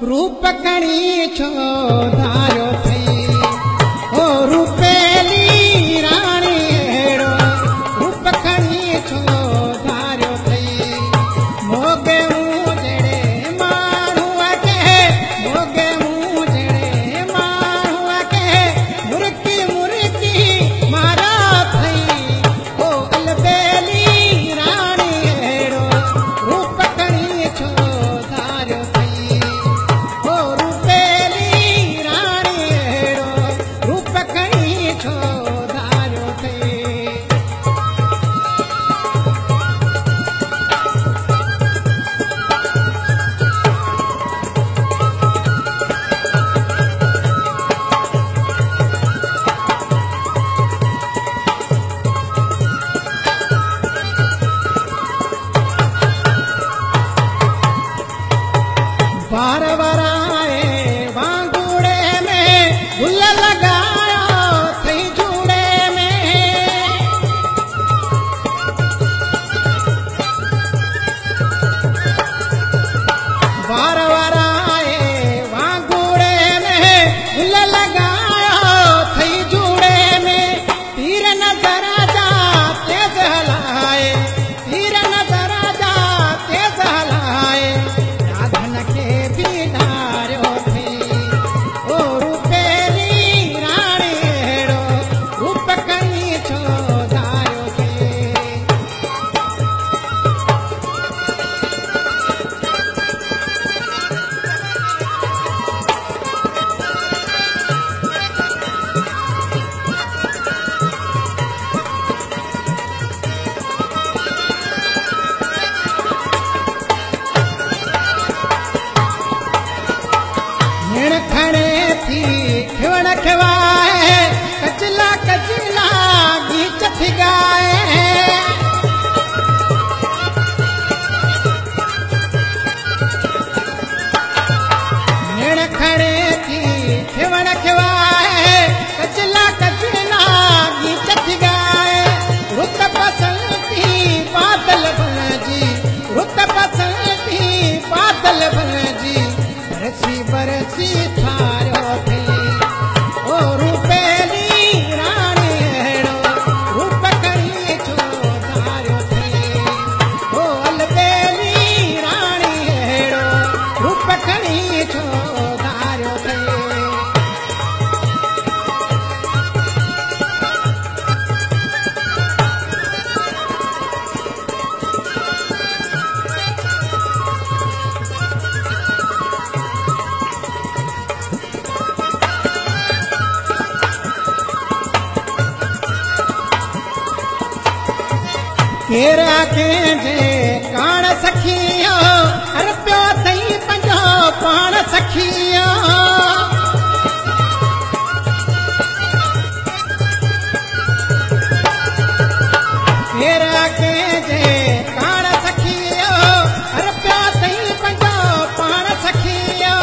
रूप कणी छो धारियो थई ओ रूपेली राणी हेड़ो रूप कणी छो धारियो थई मोगे मुंह जड़े माण्हूअ के मोगे मुंह जड़े माण्हूअ के मुर्की मुर्की मारा थई ओ अलबेली राणी हेड़ो रूप कणी छो धारियो थई ओ रूपेली राणी हेड़ो रूप कणी छो धारियो थई बार वराए वांगुड़े में गुल लगायो थई जूड़े में बार वराए वांगुड़े में गुल लगायो थई जूड़े में तीर नजर जा तेज हलाए तीर नजर जा तेज हलाए राधन के भी धारियो थई ओ रूपेली राणी हेड़ो रूप कणी छो धारियो थई निण खणे थी खिवण खिवाए कचला कचला गीत थी गाए निण खणे थी खिवण खिवाए कचला कचला गीत थी गाए रुत पसंदी बादल भलजी रुत पसंदी बादल भलजी बरसी बरसी थारियो थई ओ रूपेली राणी हेड़ो रूप कणी छो धारियो थई ओ अलबेली राणी हेड़ो रूप कणी छो धारियो थई केरा के जे कान सखियो हर पियो थई पंजो पाण सखियो केरा के जे कान सखियो हर पियो थई पंजो पाण सखियो